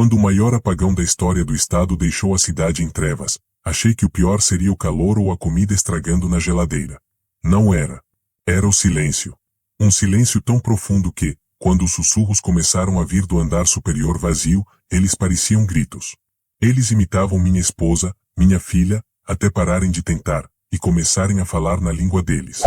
Quando o maior apagão da história do estado deixou a cidade em trevas, achei que o pior seria o calor ou a comida estragando na geladeira. Não era. Era o silêncio. Um silêncio tão profundo que, quando os sussurros começaram a vir do andar superior vazio, eles pareciam gritos. Eles imitavam minha esposa, minha filha, até pararem de tentar, e começarem a falar na língua deles.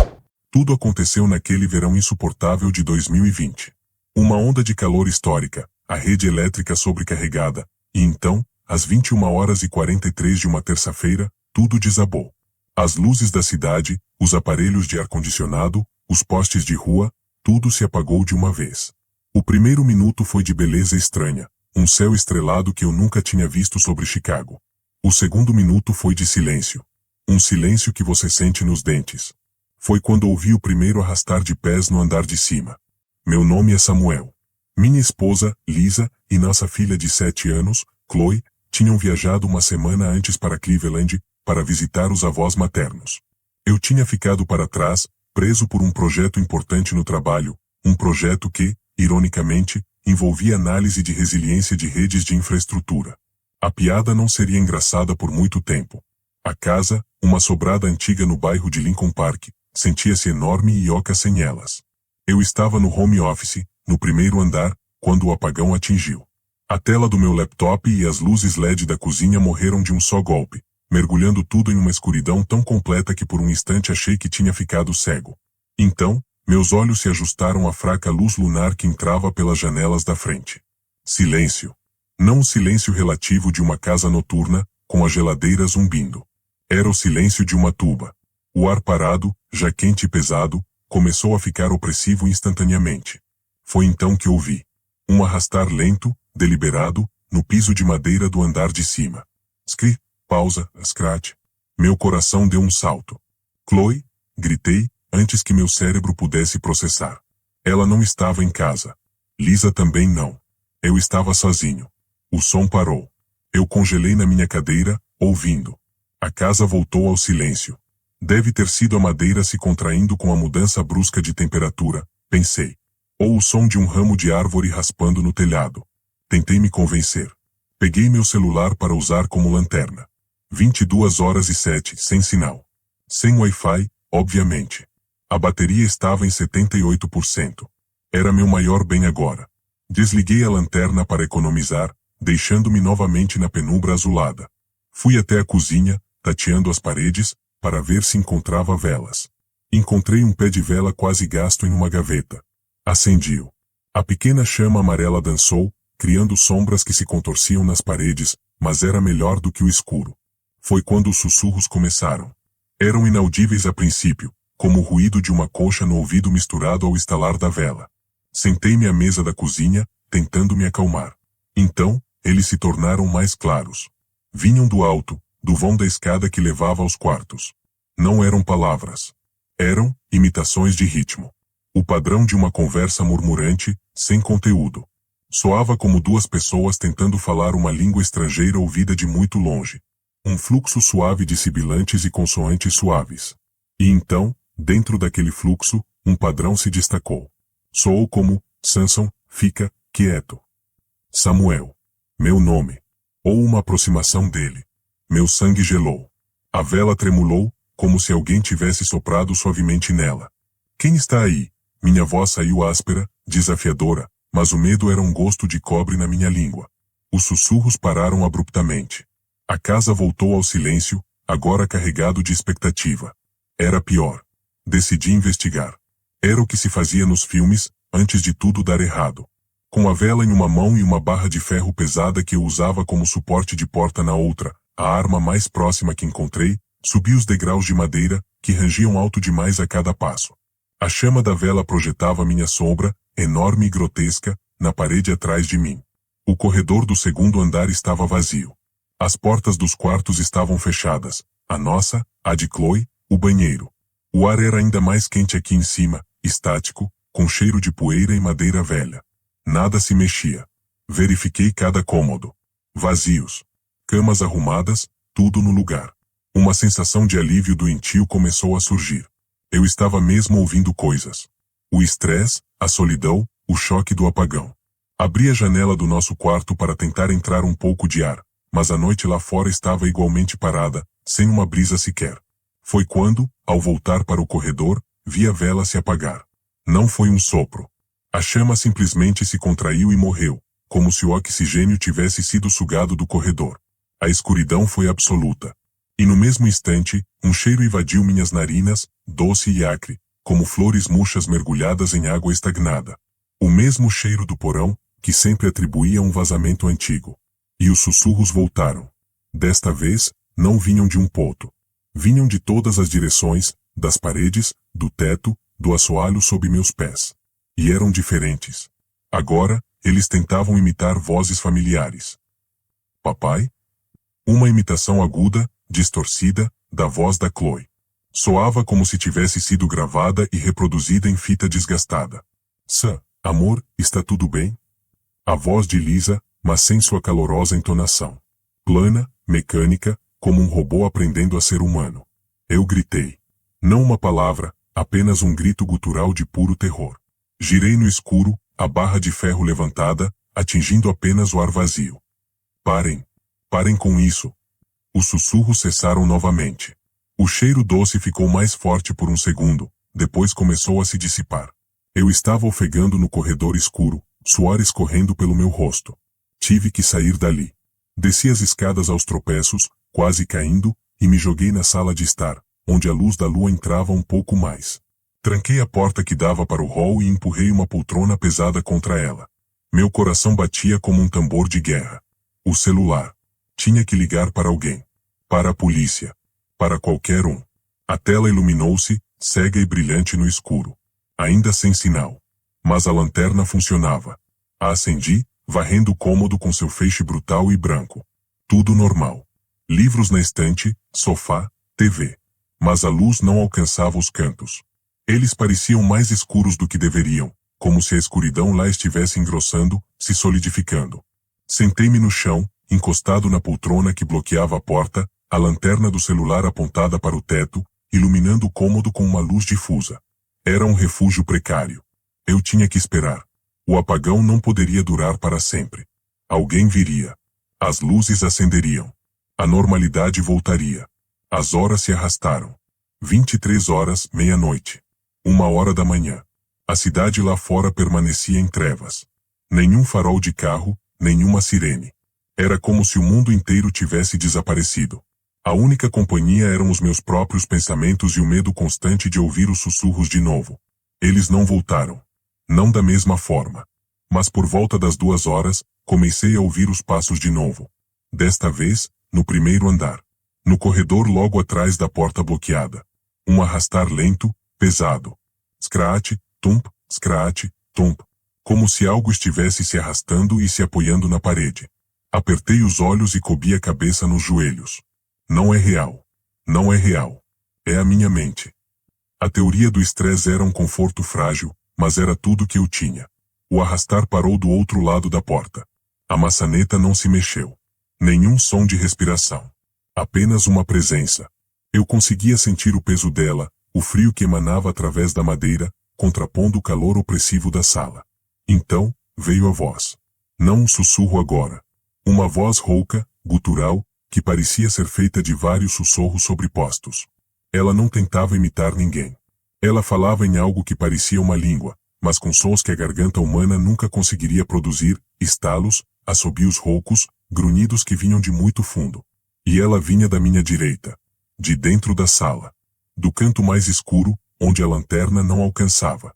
Tudo aconteceu naquele verão insuportável de 2020. Uma onda de calor histórica, a rede elétrica sobrecarregada, e então, às 21h43 de uma terça-feira, tudo desabou. As luzes da cidade, os aparelhos de ar-condicionado, os postes de rua, tudo se apagou de uma vez. O primeiro minuto foi de beleza estranha, um céu estrelado que eu nunca tinha visto sobre Chicago. O segundo minuto foi de silêncio. Um silêncio que você sente nos dentes. Foi quando ouvi o primeiro arrastar de pés no andar de cima. Meu nome é Samuel. Minha esposa, Lisa, e nossa filha de 7 anos, Chloe, tinham viajado uma semana antes para Cleveland, para visitar os avós maternos. Eu tinha ficado para trás, preso por um projeto importante no trabalho, um projeto que, ironicamente, envolvia análise de resiliência de redes de infraestrutura. A piada não seria engraçada por muito tempo. A casa, uma sobrada antiga no bairro de Lincoln Park, sentia-se enorme e oca sem elas. Eu estava no home office, no primeiro andar, quando o apagão atingiu. A tela do meu laptop e as luzes LED da cozinha morreram de um só golpe, mergulhando tudo em uma escuridão tão completa que por um instante achei que tinha ficado cego. Então, meus olhos se ajustaram à fraca luz lunar que entrava pelas janelas da frente. Silêncio. Não o silêncio relativo de uma casa noturna, com a geladeira zumbindo. Era o silêncio de uma tuba. O ar parado, já quente e pesado, começou a ficar opressivo instantaneamente. Foi então que ouvi um arrastar lento, deliberado, no piso de madeira do andar de cima. Scri, pausa, scratch. Meu coração deu um salto. Chloe, gritei, antes que meu cérebro pudesse processar. Ela não estava em casa. Lisa também não. Eu estava sozinho. O som parou. Eu congelei na minha cadeira, ouvindo. A casa voltou ao silêncio. Deve ter sido a madeira se contraindo com a mudança brusca de temperatura, pensei. Ou o som de um ramo de árvore raspando no telhado. Tentei me convencer. Peguei meu celular para usar como lanterna. 22h07, sem sinal. Sem Wi-Fi, obviamente. A bateria estava em 78%. Era meu maior bem agora. Desliguei a lanterna para economizar, deixando-me novamente na penumbra azulada. Fui até a cozinha, tateando as paredes, para ver se encontrava velas. Encontrei um pé de vela quase gasto em uma gaveta. Acendi-o. A pequena chama amarela dançou, criando sombras que se contorciam nas paredes, mas era melhor do que o escuro. Foi quando os sussurros começaram. Eram inaudíveis a princípio, como o ruído de uma concha no ouvido misturado ao estalar da vela. Sentei-me à mesa da cozinha, tentando me acalmar. Então, eles se tornaram mais claros. Vinham do alto, do vão da escada que levava aos quartos. Não eram palavras. Eram imitações de ritmo. O padrão de uma conversa murmurante, sem conteúdo. Soava como duas pessoas tentando falar uma língua estrangeira ouvida de muito longe. Um fluxo suave de sibilantes e consoantes suaves. E então, dentro daquele fluxo, um padrão se destacou. Soou como, Samson, fica, quieto. Samuel. Meu nome. Ou uma aproximação dele. Meu sangue gelou. A vela tremulou, como se alguém tivesse soprado suavemente nela. Quem está aí? Minha voz saiu áspera, desafiadora, mas o medo era um gosto de cobre na minha língua. Os sussurros pararam abruptamente. A casa voltou ao silêncio, agora carregado de expectativa. Era pior. Decidi investigar. Era o que se fazia nos filmes, antes de tudo dar errado. Com a vela em uma mão e uma barra de ferro pesada que eu usava como suporte de porta na outra, a arma mais próxima que encontrei, subi os degraus de madeira, que rangiam alto demais a cada passo. A chama da vela projetava minha sombra, enorme e grotesca, na parede atrás de mim. O corredor do segundo andar estava vazio. As portas dos quartos estavam fechadas, a nossa, a de Chloe, o banheiro. O ar era ainda mais quente aqui em cima, estático, com cheiro de poeira e madeira velha. Nada se mexia. Verifiquei cada cômodo. Vazios. Camas arrumadas, tudo no lugar. Uma sensação de alívio doentio começou a surgir. Eu estava mesmo ouvindo coisas. O estresse, a solidão, o choque do apagão. Abri a janela do nosso quarto para tentar entrar um pouco de ar, mas a noite lá fora estava igualmente parada, sem uma brisa sequer. Foi quando, ao voltar para o corredor, vi a vela se apagar. Não foi um sopro. A chama simplesmente se contraiu e morreu, como se o oxigênio tivesse sido sugado do corredor. A escuridão foi absoluta. E no mesmo instante, um cheiro invadiu minhas narinas, doce e acre, como flores murchas mergulhadas em água estagnada. O mesmo cheiro do porão, que sempre atribuía a um vazamento antigo. E os sussurros voltaram. Desta vez, não vinham de um ponto. Vinham de todas as direções, das paredes, do teto, do assoalho sob meus pés. E eram diferentes. Agora, eles tentavam imitar vozes familiares. Papai? Uma imitação aguda, distorcida, da voz da Chloe. Soava como se tivesse sido gravada e reproduzida em fita desgastada. Sam, amor, está tudo bem? A voz de Lisa, mas sem sua calorosa entonação. Plana, mecânica, como um robô aprendendo a ser humano. Eu gritei. Não uma palavra, apenas um grito gutural de puro terror. Girei no escuro, a barra de ferro levantada, atingindo apenas o ar vazio. Parem. Parem com isso. Os sussurros cessaram novamente. O cheiro doce ficou mais forte por um segundo, depois começou a se dissipar. Eu estava ofegando no corredor escuro, suor escorrendo pelo meu rosto. Tive que sair dali. Desci as escadas aos tropeços, quase caindo, e me joguei na sala de estar, onde a luz da lua entrava um pouco mais. Tranquei a porta que dava para o hall e empurrei uma poltrona pesada contra ela. Meu coração batia como um tambor de guerra. O celular. Tinha que ligar para alguém. Para a polícia. Para qualquer um. A tela iluminou-se, cega e brilhante no escuro. Ainda sem sinal. Mas a lanterna funcionava. A acendi, varrendo o cômodo com seu feixe brutal e branco. Tudo normal. Livros na estante, sofá, TV. Mas a luz não alcançava os cantos. Eles pareciam mais escuros do que deveriam, como se a escuridão lá estivesse engrossando, se solidificando. Sentei-me no chão, encostado na poltrona que bloqueava a porta, a lanterna do celular apontada para o teto, iluminando o cômodo com uma luz difusa. Era um refúgio precário. Eu tinha que esperar. O apagão não poderia durar para sempre. Alguém viria. As luzes acenderiam. A normalidade voltaria. As horas se arrastaram. 23 horas, meia-noite. 1 hora da manhã. A cidade lá fora permanecia em trevas. Nenhum farol de carro, nenhuma sirene. Era como se o mundo inteiro tivesse desaparecido. A única companhia eram os meus próprios pensamentos e o medo constante de ouvir os sussurros de novo. Eles não voltaram. Não da mesma forma. Mas por volta das 2 horas, comecei a ouvir os passos de novo. Desta vez, no primeiro andar. No corredor logo atrás da porta bloqueada. Um arrastar lento, pesado. Scratch, tump, scratch, tump. Como se algo estivesse se arrastando e se apoiando na parede. Apertei os olhos e cobi a cabeça nos joelhos. Não é real. Não é real. É a minha mente. A teoria do estresse era um conforto frágil, mas era tudo que eu tinha. O arrastar parou do outro lado da porta. A maçaneta não se mexeu. Nenhum som de respiração. Apenas uma presença. Eu conseguia sentir o peso dela, o frio que emanava através da madeira, contrapondo o calor opressivo da sala. Então, veio a voz. Não um sussurro agora. Uma voz rouca, gutural, que parecia ser feita de vários sussurros sobrepostos. Ela não tentava imitar ninguém. Ela falava em algo que parecia uma língua, mas com sons que a garganta humana nunca conseguiria produzir, estalos, assobios roucos, grunhidos que vinham de muito fundo. E ela vinha da minha direita. De dentro da sala. Do canto mais escuro, onde a lanterna não alcançava.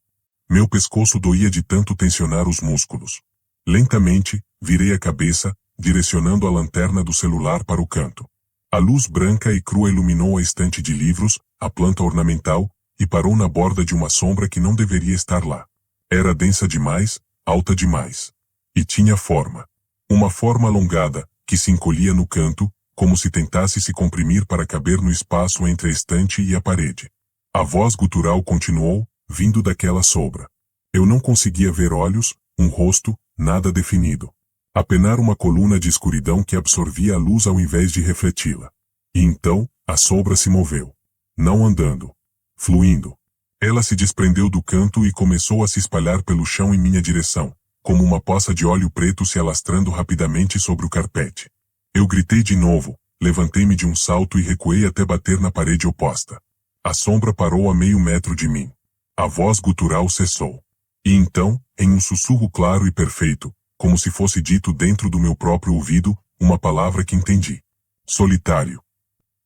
Meu pescoço doía de tanto tensionar os músculos. Lentamente, virei a cabeça, direcionando a lanterna do celular para o canto. A luz branca e crua iluminou a estante de livros, a planta ornamental, e parou na borda de uma sombra que não deveria estar lá. Era densa demais, alta demais. E tinha forma. Uma forma alongada, que se encolhia no canto, como se tentasse se comprimir para caber no espaço entre a estante e a parede. A voz gutural continuou, vindo daquela sombra. Eu não conseguia ver olhos, um rosto, nada definido. Apenas uma coluna de escuridão que absorvia a luz ao invés de refleti-la. E então, a sombra se moveu. Não andando. Fluindo. Ela se desprendeu do canto e começou a se espalhar pelo chão em minha direção, como uma poça de óleo preto se alastrando rapidamente sobre o carpete. Eu gritei de novo, levantei-me de um salto e recuei até bater na parede oposta. A sombra parou a meio metro de mim. A voz gutural cessou. E então, em um sussurro claro e perfeito, como se fosse dito dentro do meu próprio ouvido, uma palavra que entendi. Solitário.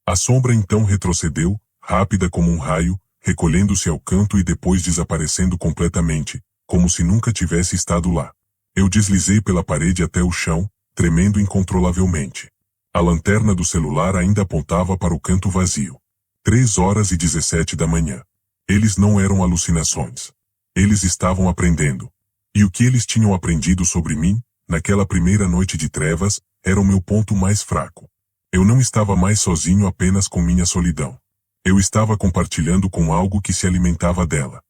A sombra então retrocedeu, rápida como um raio, recolhendo-se ao canto e depois desaparecendo completamente, como se nunca tivesse estado lá. Eu deslizei pela parede até o chão, tremendo incontrolavelmente. A lanterna do celular ainda apontava para o canto vazio. 3h17 da manhã. Eles não eram alucinações. Eles estavam aprendendo. E o que eles tinham aprendido sobre mim, naquela primeira noite de trevas, era o meu ponto mais fraco. Eu não estava mais sozinho apenas com minha solidão. Eu estava compartilhando com algo que se alimentava dela.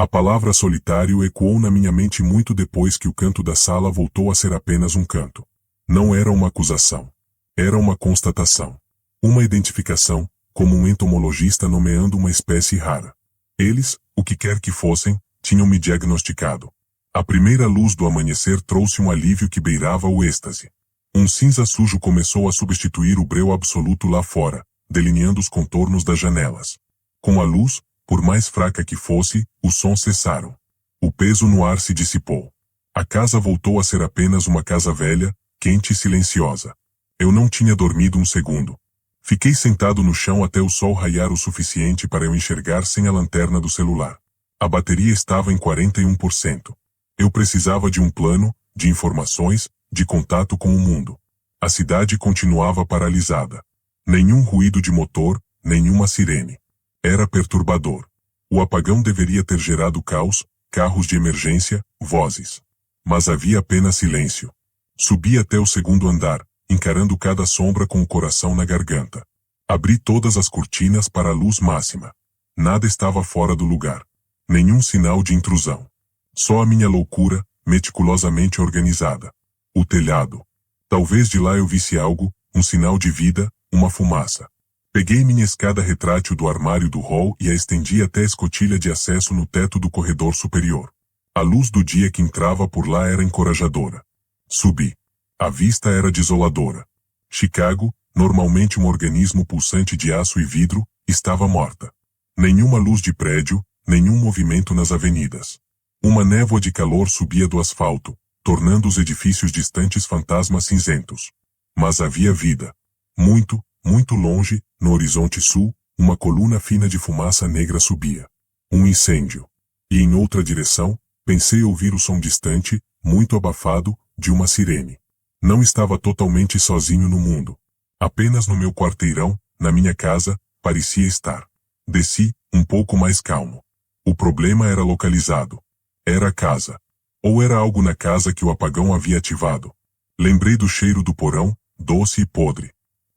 A palavra solitário ecoou na minha mente muito depois que o canto da sala voltou a ser apenas um canto. Não era uma acusação. Era uma constatação. Uma identificação, como um entomologista nomeando uma espécie rara. Eles, o que quer que fossem, tinham me diagnosticado. A primeira luz do amanhecer trouxe um alívio que beirava o êxtase. Um cinza sujo começou a substituir o breu absoluto lá fora, delineando os contornos das janelas. Com a luz, por mais fraca que fosse, os sons cessaram. O peso no ar se dissipou. A casa voltou a ser apenas uma casa velha, quente e silenciosa. Eu não tinha dormido um segundo. Fiquei sentado no chão até o sol raiar o suficiente para eu enxergar sem a lanterna do celular. A bateria estava em 41%. Eu precisava de um plano, de informações, de contato com o mundo. A cidade continuava paralisada. Nenhum ruído de motor, nenhuma sirene. Era perturbador. O apagão deveria ter gerado caos, carros de emergência, vozes. Mas havia apenas silêncio. Subi até o segundo andar, encarando cada sombra com o coração na garganta. Abri todas as cortinas para a luz máxima. Nada estava fora do lugar. Nenhum sinal de intrusão. Só a minha loucura, meticulosamente organizada. O telhado. Talvez de lá eu visse algo, um sinal de vida, uma fumaça. Peguei minha escada retrátil do armário do hall e a estendi até a escotilha de acesso no teto do corredor superior. A luz do dia que entrava por lá era encorajadora. Subi. A vista era desoladora. Chicago, normalmente um organismo pulsante de aço e vidro, estava morta. Nenhuma luz de prédio, nenhum movimento nas avenidas. Uma névoa de calor subia do asfalto, tornando os edifícios distantes fantasmas cinzentos. Mas havia vida. Muito, muito longe, no horizonte sul, uma coluna fina de fumaça negra subia. Um incêndio. E em outra direção, pensei ouvir o som distante, muito abafado, de uma sirene. Não estava totalmente sozinho no mundo. Apenas no meu quarteirão, na minha casa, parecia estar. Desci, um pouco mais calmo. O problema era localizado. Era a casa. Ou era algo na casa que o apagão havia ativado. Lembrei do cheiro do porão, doce e podre.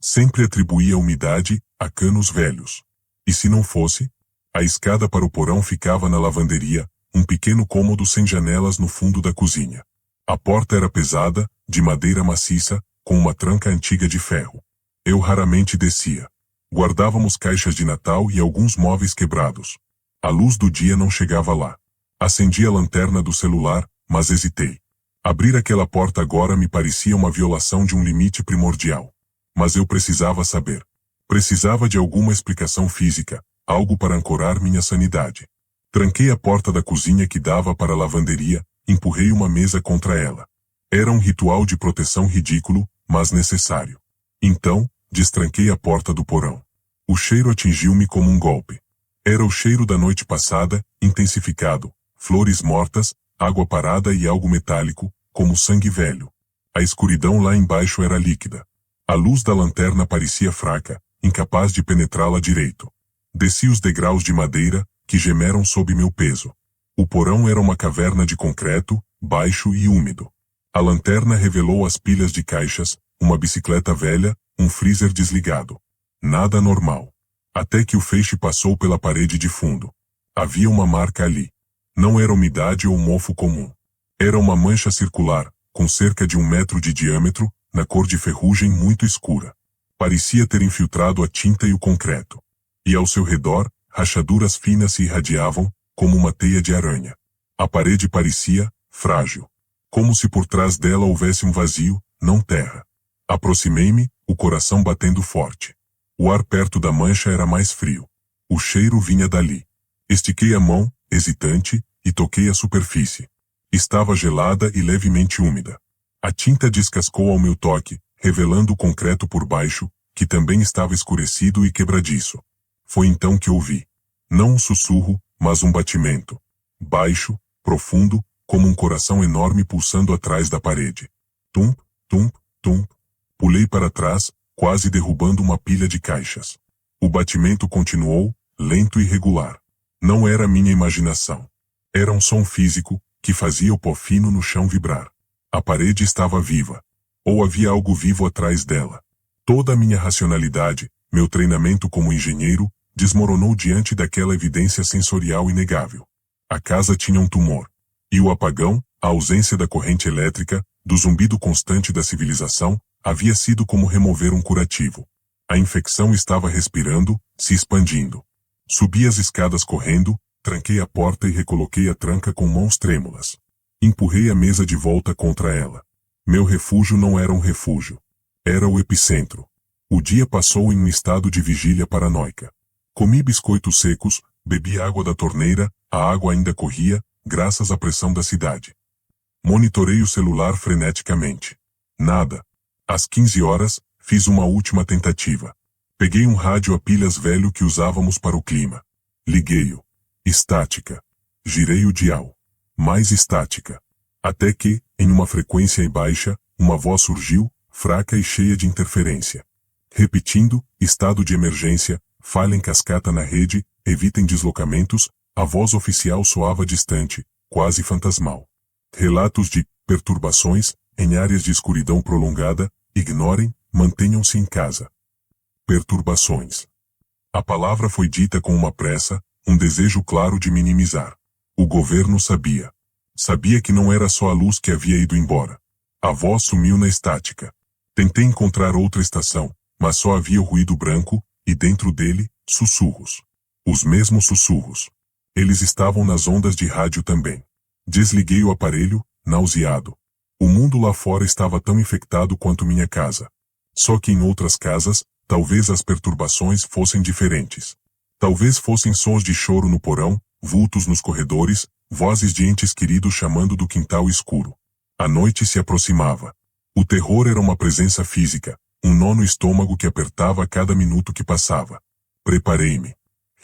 Sempre atribuía a umidade a canos velhos. E se não fosse? A escada para o porão ficava na lavanderia, um pequeno cômodo sem janelas no fundo da cozinha. A porta era pesada, de madeira maciça, com uma tranca antiga de ferro. Eu raramente descia. Guardávamos caixas de Natal e alguns móveis quebrados. A luz do dia não chegava lá. Acendi a lanterna do celular, mas hesitei. Abrir aquela porta agora me parecia uma violação de um limite primordial. Mas eu precisava saber. Precisava de alguma explicação física, algo para ancorar minha sanidade. Tranquei a porta da cozinha que dava para a lavanderia, empurrei uma mesa contra ela. Era um ritual de proteção ridículo, mas necessário. Então, destranquei a porta do porão. O cheiro atingiu-me como um golpe. Era o cheiro da noite passada, intensificado, flores mortas, água parada e algo metálico, como sangue velho. A escuridão lá embaixo era líquida. A luz da lanterna parecia fraca, incapaz de penetrá-la direito. Desci os degraus de madeira, que gemeram sob meu peso. O porão era uma caverna de concreto, baixo e úmido. A lanterna revelou as pilhas de caixas, uma bicicleta velha, um freezer desligado. Nada normal. Até que o feixe passou pela parede de fundo. Havia uma marca ali. Não era umidade ou mofo comum. Era uma mancha circular, com cerca de 1 metro de diâmetro, na cor de ferrugem muito escura. Parecia ter infiltrado a tinta e o concreto. E ao seu redor, rachaduras finas se irradiavam, como uma teia de aranha. A parede parecia frágil. como se por trás dela houvesse um vazio, não terra. Aproximei-me, o coração batendo forte. O ar perto da mancha era mais frio. O cheiro vinha dali. Estiquei a mão, hesitante, e toquei a superfície. Estava gelada e levemente úmida. A tinta descascou ao meu toque, revelando o concreto por baixo, que também estava escurecido e quebradiço. Foi então que ouvi. Não um sussurro, mas um batimento. Baixo, profundo, como um coração enorme pulsando atrás da parede. Tump, tump, tump. Pulei para trás, quase derrubando uma pilha de caixas. O batimento continuou, lento e regular. Não era minha imaginação. Era um som físico, que fazia o pó fino no chão vibrar. A parede estava viva. Ou havia algo vivo atrás dela. Toda a minha racionalidade, meu treinamento como engenheiro, desmoronou diante daquela evidência sensorial inegável. A casa tinha um tumor. E o apagão, a ausência da corrente elétrica, do zumbido constante da civilização, havia sido como remover um curativo. A infecção estava respirando, se expandindo. Subi as escadas correndo, tranquei a porta e recoloquei a tranca com mãos trêmulas. Empurrei a mesa de volta contra ela. Meu refúgio não era um refúgio. Era o epicentro. O dia passou em um estado de vigília paranoica. Comi biscoitos secos, bebi água da torneira, a água ainda corria, graças à pressão da cidade. Monitorei o celular freneticamente. Nada. Às 15 horas, fiz uma última tentativa. Peguei um rádio a pilhas velho que usávamos para o clima. Liguei-o. Estática. Girei o dial. Mais estática. Até que, em uma frequência baixa, uma voz surgiu, fraca e cheia de interferência. Repetindo, estado de emergência, falha em cascata na rede, evitem deslocamentos, a voz oficial soava distante, quase fantasmal. Relatos de perturbações, em áreas de escuridão prolongada, ignorem, mantenham-se em casa. Perturbações. A palavra foi dita com uma pressa, um desejo claro de minimizar. O governo sabia. Sabia que não era só a luz que havia ido embora. A voz sumiu na estática. Tentei encontrar outra estação, mas só havia o ruído branco, e dentro dele, sussurros. Os mesmos sussurros. Eles estavam nas ondas de rádio também. Desliguei o aparelho, nauseado. O mundo lá fora estava tão infectado quanto minha casa. Só que em outras casas, talvez as perturbações fossem diferentes. Talvez fossem sons de choro no porão, vultos nos corredores, vozes de entes queridos chamando do quintal escuro. A noite se aproximava. O terror era uma presença física, um nó no estômago que apertava a cada minuto que passava. Preparei-me.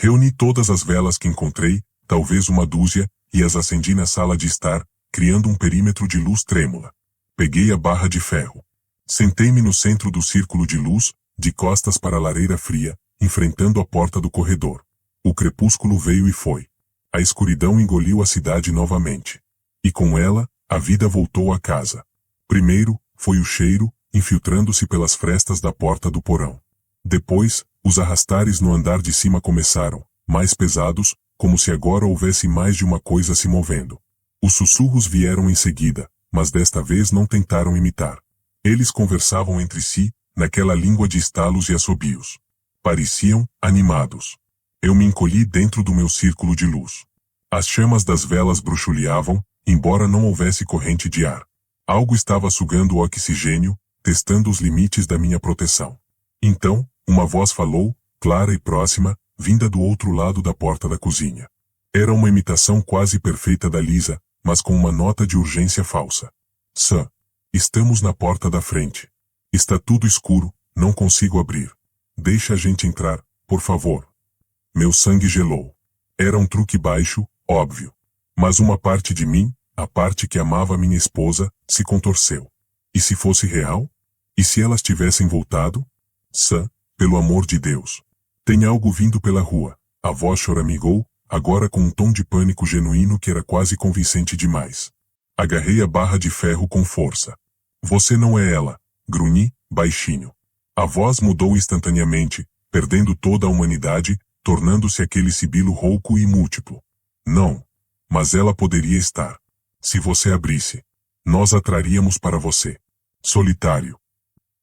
Reuni todas as velas que encontrei, talvez uma dúzia, e as acendi na sala de estar, criando um perímetro de luz trêmula. Peguei a barra de ferro. Sentei-me no centro do círculo de luz, de costas para a lareira fria, enfrentando a porta do corredor. O crepúsculo veio e foi. A escuridão engoliu a cidade novamente. E com ela, a vida voltou à casa. Primeiro, foi o cheiro, infiltrando-se pelas frestas da porta do porão. Depois, os arrastares no andar de cima começaram, mais pesados, como se agora houvesse mais de uma coisa se movendo. Os sussurros vieram em seguida, mas desta vez não tentaram imitar. Eles conversavam entre si, naquela língua de estalos e assobios. Pareciam animados. Eu me encolhi dentro do meu círculo de luz. As chamas das velas bruxuleavam, embora não houvesse corrente de ar. Algo estava sugando o oxigênio, testando os limites da minha proteção. Então, uma voz falou, clara e próxima, vinda do outro lado da porta da cozinha. Era uma imitação quase perfeita da Lisa, mas com uma nota de urgência falsa. Sam, estamos na porta da frente. Está tudo escuro, não consigo abrir. Deixa a gente entrar, por favor. Meu sangue gelou. Era um truque baixo, óbvio. Mas uma parte de mim, a parte que amava minha esposa, se contorceu. E se fosse real? E se elas tivessem voltado? Sam, pelo amor de Deus. Tem algo vindo pela rua. A voz choramingou, agora com um tom de pânico genuíno que era quase convincente demais. Agarrei a barra de ferro com força. Você não é ela, grunhi, baixinho. A voz mudou instantaneamente, perdendo toda a humanidade, tornando-se aquele sibilo rouco e múltiplo. Não. Mas ela poderia estar. Se você abrisse. Nós a traríamos para você. Solitário.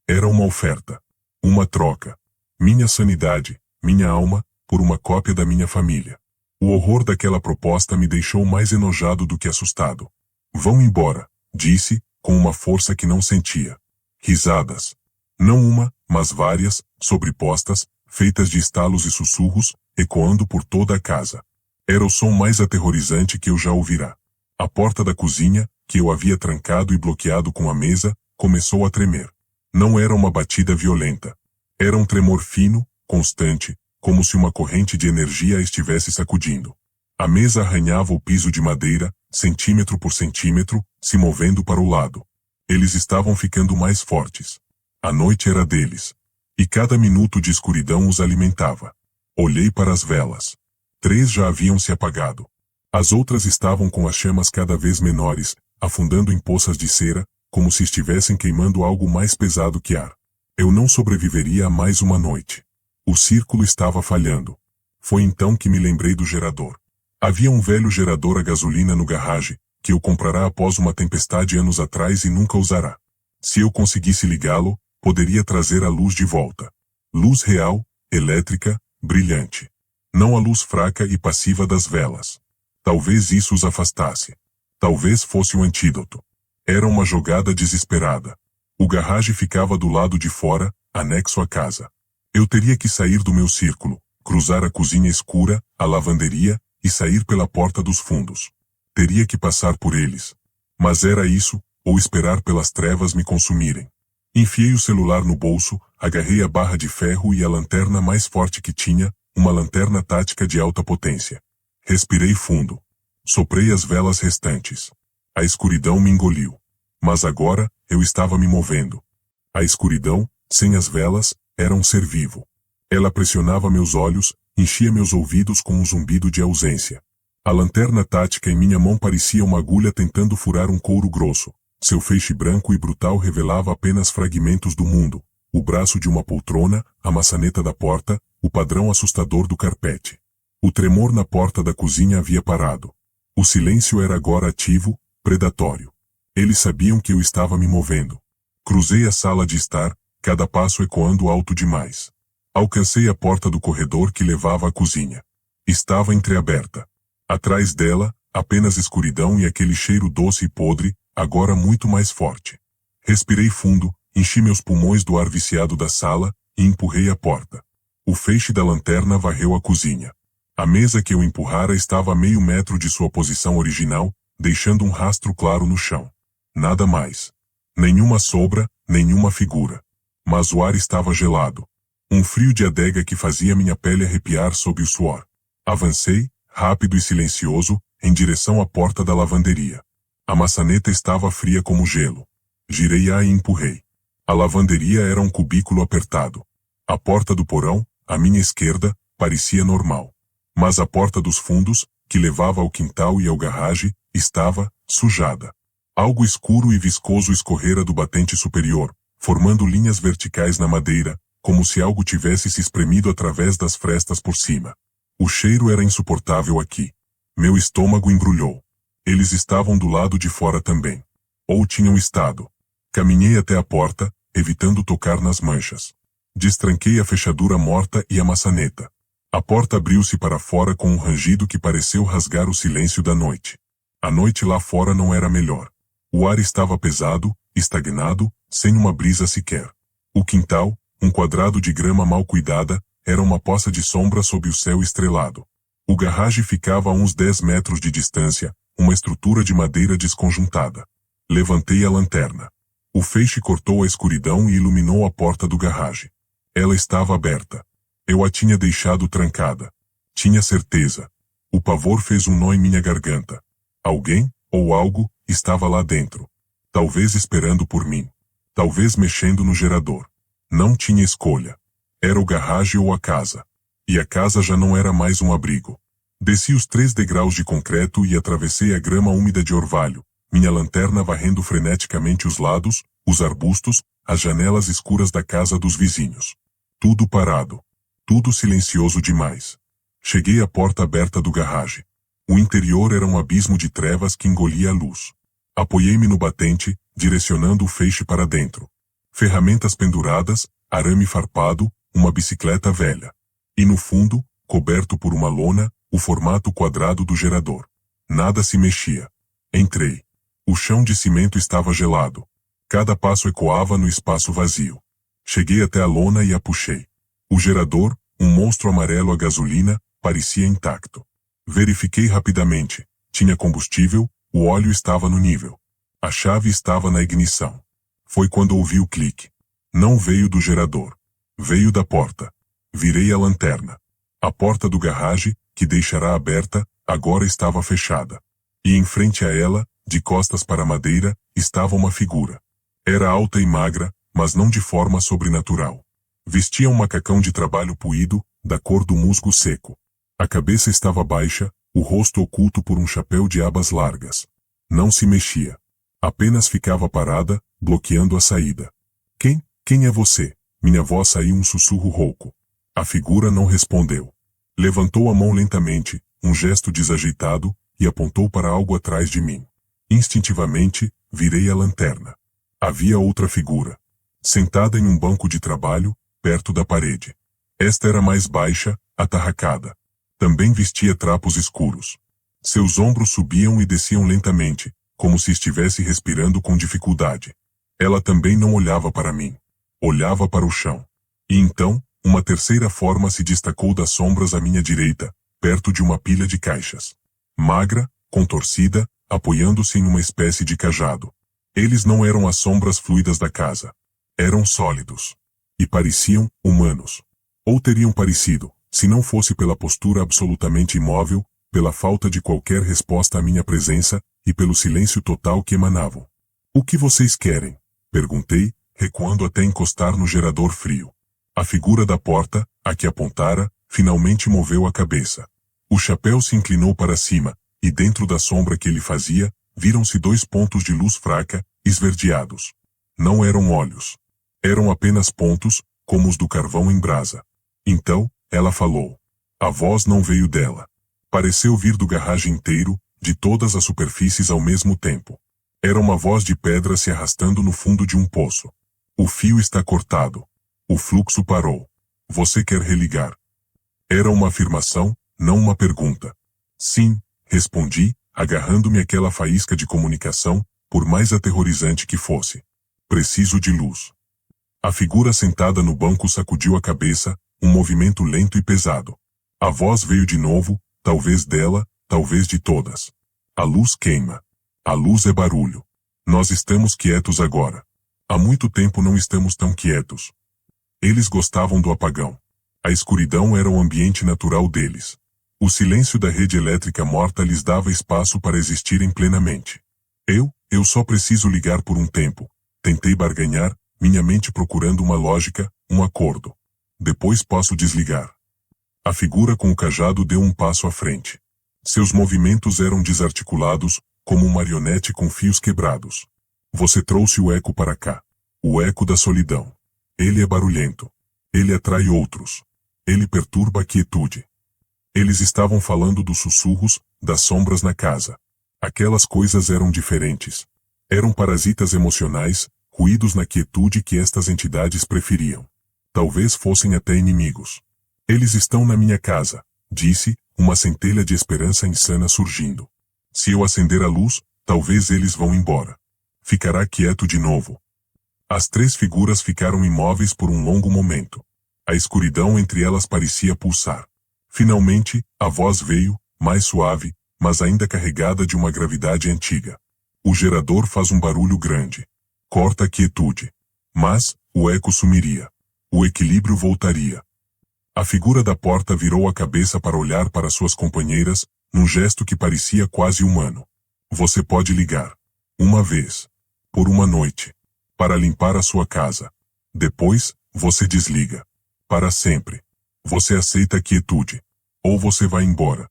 Era uma oferta. Uma troca. Minha sanidade, minha alma, por uma cópia da minha família. O horror daquela proposta me deixou mais enojado do que assustado. Vão embora, disse, com uma força que não sentia. Risadas. Não uma, mas várias, sobrepostas, feitas de estalos e sussurros, ecoando por toda a casa. Era o som mais aterrorizante que eu já ouvira. A porta da cozinha, que eu havia trancado e bloqueado com a mesa, começou a tremer. Não era uma batida violenta. Era um tremor fino, constante, como se uma corrente de energia a estivesse sacudindo. A mesa arranhava o piso de madeira, centímetro por centímetro, se movendo para o lado. Eles estavam ficando mais fortes. A noite era deles. E cada minuto de escuridão os alimentava. Olhei para as velas. 3 já haviam se apagado. As outras estavam com as chamas cada vez menores, afundando em poças de cera, como se estivessem queimando algo mais pesado que ar. Eu não sobreviveria a mais uma noite. O círculo estava falhando. Foi então que me lembrei do gerador. Havia um velho gerador a gasolina no garagem, que eu comprara após uma tempestade anos atrás e nunca usará. Se eu conseguisse ligá-lo, poderia trazer a luz de volta. Luz real, elétrica, brilhante. Não a luz fraca e passiva das velas. Talvez isso os afastasse. Talvez fosse o antídoto. Era uma jogada desesperada. O garagem ficava do lado de fora, anexo à casa. Eu teria que sair do meu círculo, cruzar a cozinha escura, a lavanderia, e sair pela porta dos fundos. Teria que passar por eles. Mas era isso, ou esperar pelas trevas me consumirem. Enfiei o celular no bolso, agarrei a barra de ferro e a lanterna mais forte que tinha, uma lanterna tática de alta potência. Respirei fundo. Soprei as velas restantes. A escuridão me engoliu. Mas agora, eu estava me movendo. A escuridão, sem as velas, era um ser vivo. Ela pressionava meus olhos, enchia meus ouvidos com um zumbido de ausência. A lanterna tática em minha mão parecia uma agulha tentando furar um couro grosso. Seu feixe branco e brutal revelava apenas fragmentos do mundo. O braço de uma poltrona, a maçaneta da porta, o padrão assustador do carpete. O tremor na porta da cozinha havia parado. O silêncio era agora ativo, predatório. Eles sabiam que eu estava me movendo. Cruzei a sala de estar, cada passo ecoando alto demais. Alcancei a porta do corredor que levava à cozinha. Estava entreaberta. Atrás dela, apenas escuridão e aquele cheiro doce e podre, agora muito mais forte. Respirei fundo, enchi meus pulmões do ar viciado da sala, e empurrei a porta. O feixe da lanterna varreu a cozinha. A mesa que eu empurrara estava a meio metro de sua posição original, deixando um rastro claro no chão. Nada mais. Nenhuma sombra, nenhuma figura. Mas o ar estava gelado. Um frio de adega que fazia minha pele arrepiar sob o suor. Avancei, rápido e silencioso, em direção à porta da lavanderia. A maçaneta estava fria como gelo. Girei-a e empurrei. A lavanderia era um cubículo apertado. A porta do porão, à minha esquerda, parecia normal. Mas a porta dos fundos, que levava ao quintal e ao garagem, estava sujada. Algo escuro e viscoso escorrera do batente superior, formando linhas verticais na madeira, como se algo tivesse se espremido através das frestas por cima. O cheiro era insuportável aqui. Meu estômago embrulhou. Eles estavam do lado de fora também. Ou tinham estado. Caminhei até a porta, evitando tocar nas manchas. Destranquei a fechadura morta e a maçaneta. A porta abriu-se para fora com um rangido que pareceu rasgar o silêncio da noite. A noite lá fora não era melhor. O ar estava pesado, estagnado, sem uma brisa sequer. O quintal, um quadrado de grama mal cuidada, era uma poça de sombra sob o céu estrelado. O garagem ficava a uns 10 metros de distância, uma estrutura de madeira desconjuntada. Levantei a lanterna. O feixe cortou a escuridão e iluminou a porta do garagem. Ela estava aberta. Eu a tinha deixado trancada. Tinha certeza. O pavor fez um nó em minha garganta. Alguém, ou algo, estava lá dentro. Talvez esperando por mim. Talvez mexendo no gerador. Não tinha escolha. Era o garagem ou a casa. E a casa já não era mais um abrigo. Desci os 3 degraus de concreto e atravessei a grama úmida de orvalho, minha lanterna varrendo freneticamente os lados, os arbustos, as janelas escuras da casa dos vizinhos. Tudo parado. Tudo silencioso demais. Cheguei à porta aberta do garagem. O interior era um abismo de trevas que engolia a luz. Apoiei-me no batente, direcionando o feixe para dentro. Ferramentas penduradas, arame farpado, uma bicicleta velha. E no fundo, coberto por uma lona, o formato quadrado do gerador. Nada se mexia. Entrei. O chão de cimento estava gelado. Cada passo ecoava no espaço vazio. Cheguei até a lona e a puxei. O gerador, um monstro amarelo a gasolina, parecia intacto. Verifiquei rapidamente. Tinha combustível, o óleo estava no nível. A chave estava na ignição. Foi quando ouvi o clique. Não veio do gerador. Veio da porta. Virei a lanterna. A porta do garagem, que deixará aberta, agora estava fechada. E em frente a ela, de costas para a madeira, estava uma figura. Era alta e magra, mas não de forma sobrenatural. Vestia um macacão de trabalho puído, da cor do musgo seco. A cabeça estava baixa, o rosto oculto por um chapéu de abas largas. Não se mexia. Apenas ficava parada, bloqueando a saída. Quem é você? Minha voz saiu um sussurro rouco. A figura não respondeu. Levantou a mão lentamente, um gesto desajeitado, e apontou para algo atrás de mim. Instintivamente, virei a lanterna. Havia outra figura. Sentada em um banco de trabalho, perto da parede. Esta era mais baixa, atarracada. Também vestia trapos escuros. Seus ombros subiam e desciam lentamente, como se estivesse respirando com dificuldade. Ela também não olhava para mim. Olhava para o chão. E então, uma terceira forma se destacou das sombras à minha direita, perto de uma pilha de caixas. Magra, contorcida, apoiando-se em uma espécie de cajado. Eles não eram as sombras fluidas da casa. Eram sólidos. E pareciam humanos. Ou teriam parecido, se não fosse pela postura absolutamente imóvel, pela falta de qualquer resposta à minha presença, e pelo silêncio total que emanavam. O que vocês querem? Perguntei, recuando até encostar no gerador frio. A figura da porta, a que apontara, finalmente moveu a cabeça. O chapéu se inclinou para cima, e dentro da sombra que ele fazia, viram-se 2 pontos de luz fraca, esverdeados. Não eram olhos. Eram apenas pontos, como os do carvão em brasa. Então, ela falou. A voz não veio dela. Pareceu vir do garagem inteiro, de todas as superfícies ao mesmo tempo. Era uma voz de pedra se arrastando no fundo de um poço. O fio está cortado. O fluxo parou. Você quer religar? Era uma afirmação, não uma pergunta. Sim, respondi, agarrando-me àquela faísca de comunicação, por mais aterrorizante que fosse. Preciso de luz. A figura sentada no banco sacudiu a cabeça, um movimento lento e pesado. A voz veio de novo, talvez dela, talvez de todas. A luz queima. A luz é barulho. Nós estamos quietos agora. Há muito tempo não estamos tão quietos. Eles gostavam do apagão. A escuridão era o ambiente natural deles. O silêncio da rede elétrica morta lhes dava espaço para existirem plenamente. Eu só preciso ligar por um tempo. Tentei barganhar, minha mente procurando uma lógica, um acordo. Depois posso desligar. A figura com o cajado deu um passo à frente. Seus movimentos eram desarticulados, como um marionete com fios quebrados. Você trouxe o eco para cá. O eco da solidão. Ele é barulhento. Ele atrai outros. Ele perturba a quietude. Eles estavam falando dos sussurros, das sombras na casa. Aquelas coisas eram diferentes. Eram parasitas emocionais, ruídos na quietude que estas entidades preferiam. Talvez fossem até inimigos. Eles estão na minha casa, disse, uma centelha de esperança insana surgindo. Se eu acender a luz, talvez eles vão embora. Ficará quieto de novo. As 3 figuras ficaram imóveis por um longo momento. A escuridão entre elas parecia pulsar. Finalmente, a voz veio, mais suave, mas ainda carregada de uma gravidade antiga. O gerador faz um barulho grande. Corta a quietude. Mas, o eco sumiria. O equilíbrio voltaria. A figura da porta virou a cabeça para olhar para suas companheiras, num gesto que parecia quase humano. Você pode ligar. Uma vez. Por uma noite. Para limpar a sua casa. Depois, você desliga. Para sempre. Você aceita a quietude. Ou você vai embora.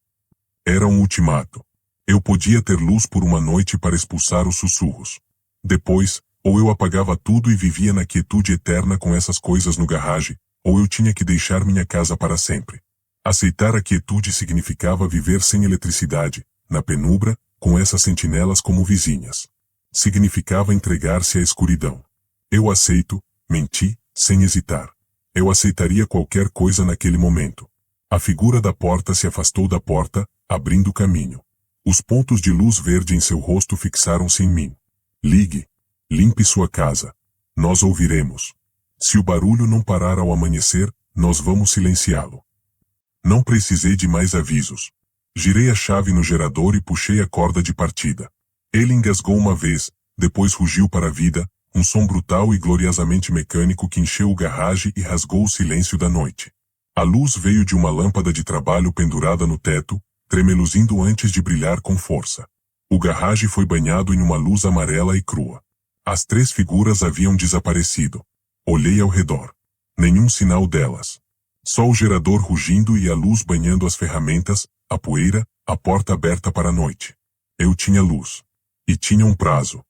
Era um ultimato. Eu podia ter luz por uma noite para expulsar os sussurros. Depois, ou eu apagava tudo e vivia na quietude eterna com essas coisas no garagem, ou eu tinha que deixar minha casa para sempre. Aceitar a quietude significava viver sem eletricidade, na penumbra, com essas sentinelas como vizinhas. Significava entregar-se à escuridão. Eu aceito, menti, sem hesitar. Eu aceitaria qualquer coisa naquele momento. A figura da porta se afastou da porta, abrindo caminho. Os pontos de luz verde em seu rosto fixaram-se em mim. Ligue. Limpe sua casa. Nós ouviremos. Se o barulho não parar ao amanhecer, nós vamos silenciá-lo. Não precisei de mais avisos. Girei a chave no gerador e puxei a corda de partida. Ele engasgou uma vez, depois rugiu para a vida, um som brutal e gloriosamente mecânico que encheu o garagem e rasgou o silêncio da noite. A luz veio de uma lâmpada de trabalho pendurada no teto, tremeluzindo antes de brilhar com força. O garagem foi banhado em uma luz amarela e crua. As 3 figuras haviam desaparecido. Olhei ao redor. Nenhum sinal delas. Só o gerador rugindo e a luz banhando as ferramentas, a poeira, a porta aberta para a noite. Eu tinha luz. E tinha um prazo.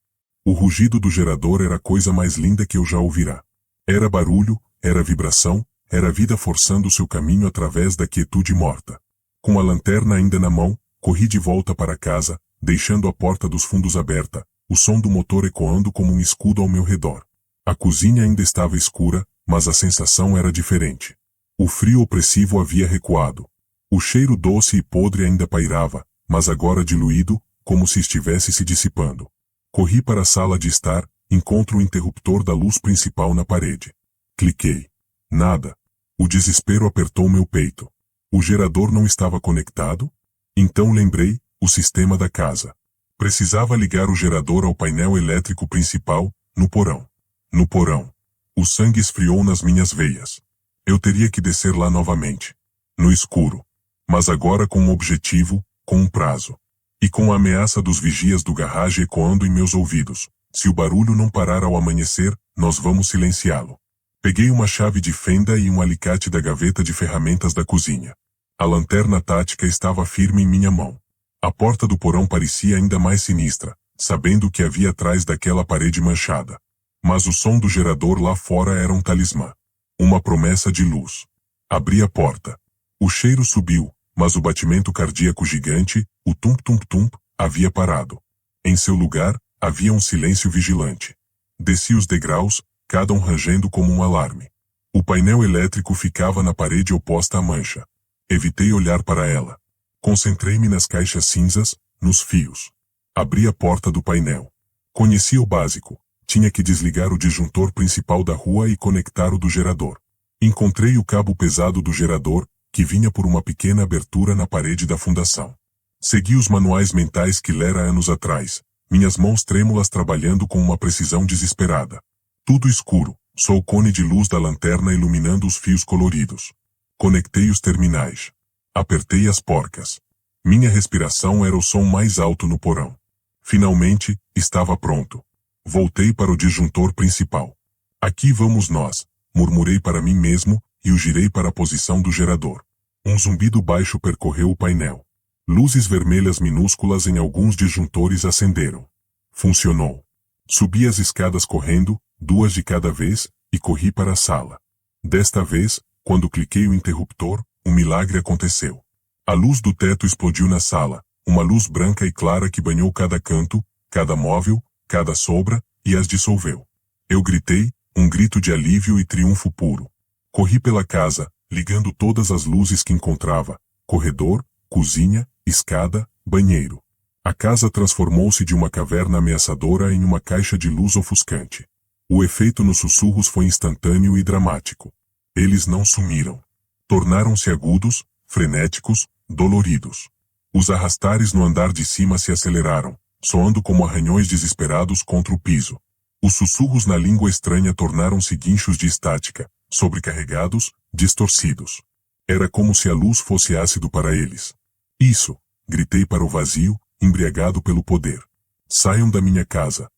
O rugido do gerador era a coisa mais linda que eu já ouvira. Era barulho, era vibração, era vida forçando seu caminho através da quietude morta. Com a lanterna ainda na mão, corri de volta para casa, deixando a porta dos fundos aberta, o som do motor ecoando como um escudo ao meu redor. A cozinha ainda estava escura, mas a sensação era diferente. O frio opressivo havia recuado. O cheiro doce e podre ainda pairava, mas agora diluído, como se estivesse se dissipando. Corri para a sala de estar, encontro o interruptor da luz principal na parede. Cliquei. Nada. O desespero apertou meu peito. O gerador não estava conectado? Então lembrei, o sistema da casa. Precisava ligar o gerador ao painel elétrico principal, no porão. No porão. O sangue esfriou nas minhas veias. Eu teria que descer lá novamente. No escuro. Mas agora com um objetivo, com um prazo. E com a ameaça dos vigias do garagem ecoando em meus ouvidos. Se o barulho não parar ao amanhecer, nós vamos silenciá-lo. Peguei uma chave de fenda e um alicate da gaveta de ferramentas da cozinha. A lanterna tática estava firme em minha mão. A porta do porão parecia ainda mais sinistra, sabendo o que havia atrás daquela parede manchada. Mas o som do gerador lá fora era um talismã. Uma promessa de luz. Abri a porta. O cheiro subiu, mas o batimento cardíaco gigante, o tum-tum-tum, havia parado. Em seu lugar, havia um silêncio vigilante. Desci os degraus, cada um rangendo como um alarme. O painel elétrico ficava na parede oposta à mancha. Evitei olhar para ela. Concentrei-me nas caixas cinzas, nos fios. Abri a porta do painel. Conhecia o básico. Tinha que desligar o disjuntor principal da rua e conectar o do gerador. Encontrei o cabo pesado do gerador, que vinha por uma pequena abertura na parede da fundação. Segui os manuais mentais que lera anos atrás, minhas mãos trêmulas trabalhando com uma precisão desesperada. Tudo escuro, só o cone de luz da lanterna iluminando os fios coloridos. Conectei os terminais. Apertei as porcas. Minha respiração era o som mais alto no porão. Finalmente, estava pronto. Voltei para o disjuntor principal. Aqui vamos nós, murmurei para mim mesmo, e o girei para a posição do gerador. Um zumbido baixo percorreu o painel. Luzes vermelhas minúsculas em alguns disjuntores acenderam. Funcionou. Subi as escadas correndo, 2 de cada vez, e corri para a sala. Desta vez, quando cliquei o interruptor, um milagre aconteceu. A luz do teto explodiu na sala, uma luz branca e clara que banhou cada canto, cada móvel, cada sombra, e as dissolveu. Eu gritei, um grito de alívio e triunfo puro. Corri pela casa, ligando todas as luzes que encontrava, corredor, cozinha, escada, banheiro. A casa transformou-se de uma caverna ameaçadora em uma caixa de luz ofuscante. O efeito nos sussurros foi instantâneo e dramático. Eles não sumiram. Tornaram-se agudos, frenéticos, doloridos. Os arrastares no andar de cima se aceleraram, soando como arranhões desesperados contra o piso. Os sussurros na língua estranha tornaram-se guinchos de estática, sobrecarregados, distorcidos. Era como se a luz fosse ácido para eles. Isso, gritei para o vazio, embriagado pelo poder. Saiam da minha casa.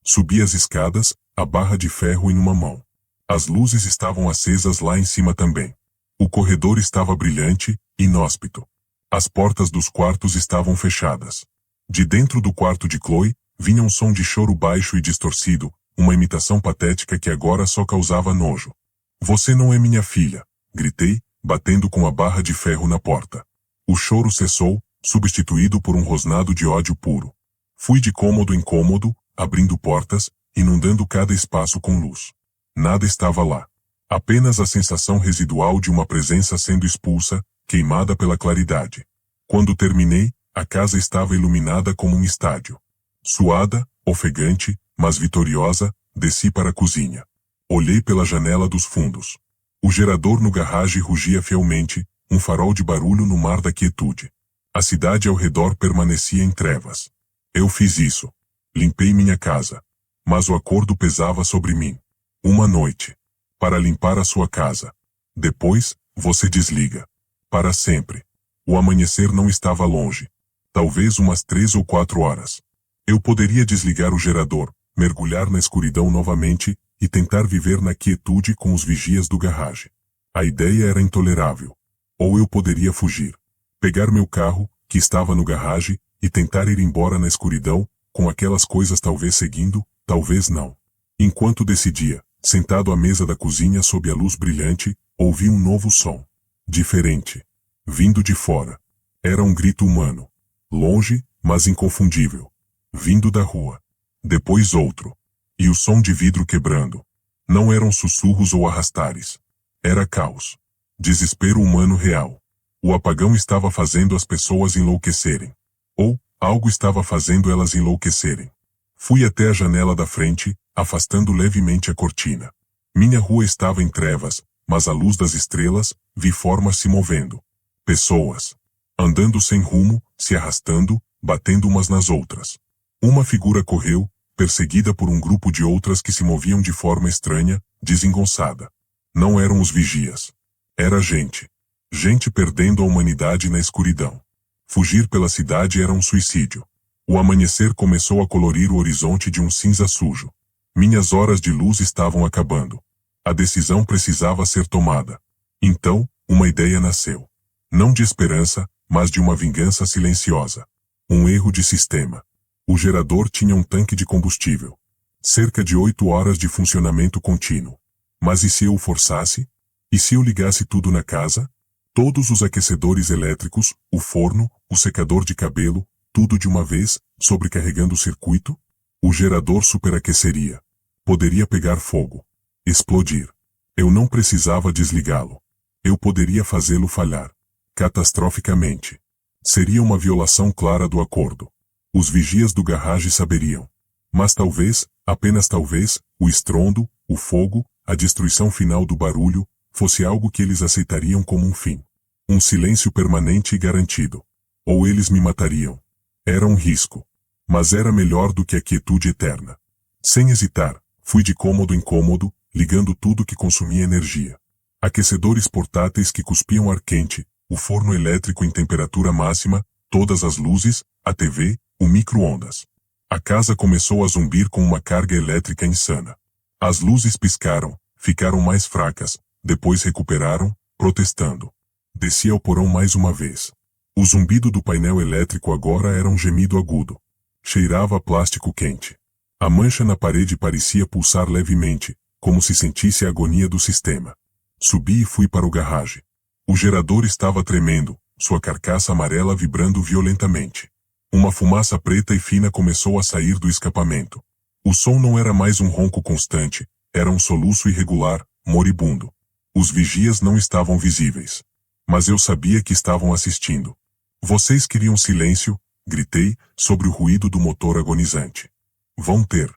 Subi as escadas, a barra de ferro em uma mão. As luzes estavam acesas lá em cima também. O corredor estava brilhante, inóspito. As portas dos quartos estavam fechadas. De dentro do quarto de Chloe, vinha um som de choro baixo e distorcido, uma imitação patética que agora só causava nojo. Você não é minha filha, gritei, batendo com a barra de ferro na porta. O choro cessou, substituído por um rosnado de ódio puro. Fui de cômodo em cômodo, abrindo portas, inundando cada espaço com luz. Nada estava lá. Apenas a sensação residual de uma presença sendo expulsa, queimada pela claridade. Quando terminei, A casa estava iluminada como um estádio. Suada, ofegante, mas vitoriosa, desci para a cozinha. Olhei pela janela dos fundos. O gerador no garagem rugia fielmente, um farol de barulho no mar da quietude. A cidade ao redor permanecia em trevas. Eu fiz isso. Limpei minha casa. Mas o acordo pesava sobre mim. Uma noite. Para limpar a sua casa. Depois, você desliga. Para sempre. O amanhecer não estava longe. Talvez umas 3 ou 4 horas. Eu poderia desligar o gerador, mergulhar na escuridão novamente e tentar viver na quietude com os vigias do garagem. A ideia era intolerável. Ou eu poderia fugir. Pegar meu carro, que estava no garagem, e tentar ir embora na escuridão, com aquelas coisas talvez seguindo, talvez não. Enquanto decidia, sentado à mesa da cozinha sob a luz brilhante, ouvi um novo som. Diferente. Vindo de fora. Era um grito humano. Longe, mas inconfundível. Vindo da rua. Depois outro. E o som de vidro quebrando. Não eram sussurros ou arrastares. Era caos. Desespero humano real. O apagão estava fazendo as pessoas enlouquecerem. Ou, algo estava fazendo elas enlouquecerem. Fui até a janela da frente, afastando levemente a cortina. Minha rua estava em trevas, mas à luz das estrelas, vi formas se movendo. Pessoas. Andando sem rumo, se arrastando, batendo umas nas outras. Uma figura correu, perseguida por um grupo de outras que se moviam de forma estranha, desengonçada. Não eram os vigias. Era gente. Gente perdendo a humanidade na escuridão. Fugir pela cidade era um suicídio. O amanhecer começou a colorir o horizonte de um cinza sujo. Minhas horas de luz estavam acabando. A decisão precisava ser tomada. Então, uma ideia nasceu. Não de esperança, mas de uma vingança silenciosa. Um erro de sistema. O gerador tinha um tanque de combustível. Cerca de 8 horas de funcionamento contínuo. Mas e se eu o forçasse? E se eu ligasse tudo na casa? Todos os aquecedores elétricos, o forno, o secador de cabelo, tudo de uma vez, sobrecarregando o circuito? O gerador superaqueceria. Poderia pegar fogo. Explodir. Eu não precisava desligá-lo. Eu poderia fazê-lo falhar. Catastroficamente. Seria uma violação clara do acordo. Os vigias do garagem saberiam. Mas talvez, apenas talvez, o estrondo, o fogo, a destruição final do barulho, fosse algo que eles aceitariam como um fim. Um silêncio permanente e garantido. Ou eles me matariam. Era um risco. Mas era melhor do que a quietude eterna. Sem hesitar, fui de cômodo em cômodo, ligando tudo que consumia energia. Aquecedores portáteis que cuspiam ar quente, o forno elétrico em temperatura máxima, todas as luzes, a TV, o micro-ondas. A casa começou a zumbir com uma carga elétrica insana. As luzes piscaram, ficaram mais fracas, depois recuperaram, protestando. Desci ao porão mais uma vez. O zumbido do painel elétrico agora era um gemido agudo. Cheirava a plástico quente. A mancha na parede parecia pulsar levemente, como se sentisse a agonia do sistema. Subi e fui para o garagem. O gerador estava tremendo, sua carcaça amarela vibrando violentamente. Uma fumaça preta e fina começou a sair do escapamento. O som não era mais um ronco constante, era um soluço irregular, moribundo. Os vigias não estavam visíveis. Mas eu sabia que estavam assistindo. Vocês queriam silêncio, gritei, sobre o ruído do motor agonizante. Vão ter.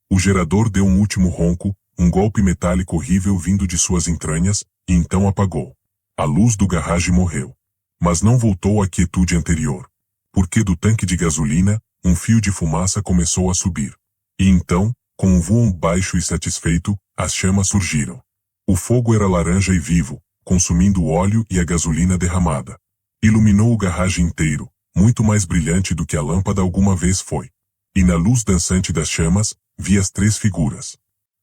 O gerador deu um último ronco, um golpe metálico horrível vindo de suas entranhas, e então apagou. A luz do garagem morreu. Mas não voltou à quietude anterior. Porque do tanque de gasolina, um fio de fumaça começou a subir. E então, com um voo baixo e satisfeito, as chamas surgiram. O fogo era laranja e vivo, consumindo o óleo e a gasolina derramada. Iluminou o garagem inteiro, muito mais brilhante do que a lâmpada alguma vez foi. E na luz dançante das chamas, vi as 3 figuras.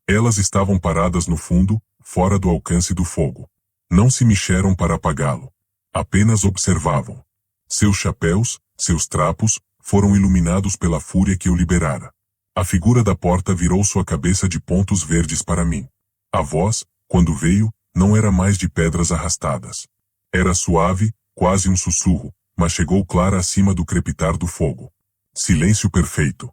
Elas estavam paradas no fundo, fora do alcance do fogo. Não se mexeram para apagá-lo. Apenas observavam. Seus chapéus, seus trapos, foram iluminados pela fúria que eu liberara. A figura da porta virou sua cabeça de pontos verdes para mim. A voz, quando veio, não era mais de pedras arrastadas. Era suave, quase um sussurro, mas chegou clara acima do crepitar do fogo. Silêncio perfeito.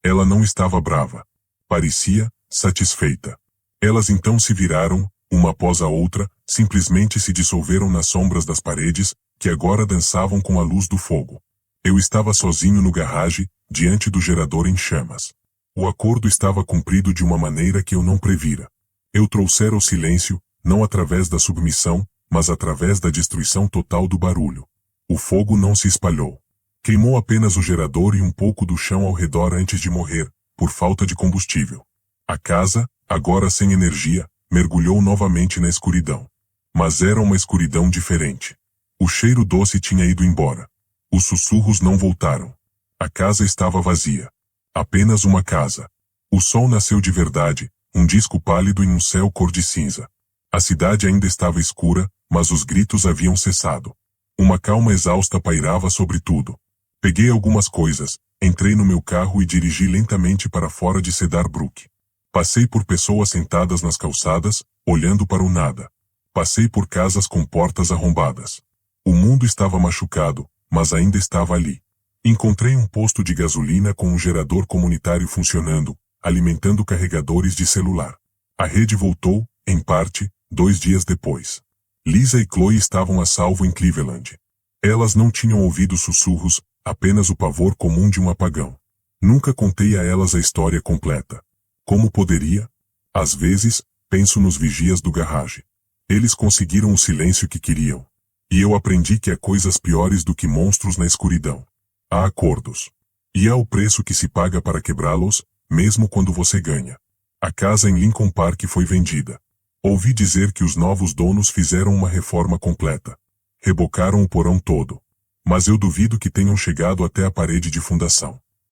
Ela não estava brava. Parecia satisfeita. Elas então se viraram, uma após a outra, simplesmente se dissolveram nas sombras das paredes, que agora dançavam com a luz do fogo. Eu estava sozinho no garagem, diante do gerador em chamas. O acordo estava cumprido de uma maneira que eu não previra. Eu trouxera o silêncio, não através da submissão, mas através da destruição total do barulho. O fogo não se espalhou. Queimou apenas o gerador e um pouco do chão ao redor antes de morrer, por falta de combustível. A casa, agora sem energia, mergulhou novamente na escuridão. Mas era uma escuridão diferente. O cheiro doce tinha ido embora. Os sussurros não voltaram. A casa estava vazia. Apenas uma casa. O sol nasceu de verdade, um disco pálido em um céu cor de cinza. A cidade ainda estava escura, mas os gritos haviam cessado. Uma calma exausta pairava sobre tudo. Peguei algumas coisas, entrei no meu carro e dirigi lentamente para fora de Cedar Brook. Passei por pessoas sentadas nas calçadas, olhando para o nada. Passei por casas com portas arrombadas. O mundo estava machucado, mas ainda estava ali. Encontrei um posto de gasolina com um gerador comunitário funcionando, alimentando carregadores de celular. A rede voltou, em parte, 2 dias depois. Lisa e Chloe estavam a salvo em Cleveland. Elas não tinham ouvido sussurros, apenas o pavor comum de um apagão. Nunca contei a elas a história completa. Como poderia? Às vezes, penso nos vigias do garagem. Eles conseguiram o silêncio que queriam. E eu aprendi que há coisas piores do que monstros na escuridão. Há acordos. E há o preço que se paga para quebrá-los, mesmo quando você ganha. A casa em Lincoln Park foi vendida. Ouvi dizer que os novos donos fizeram uma reforma completa. Rebocaram o porão todo. Mas eu duvido que tenham chegado até a parede de fundação.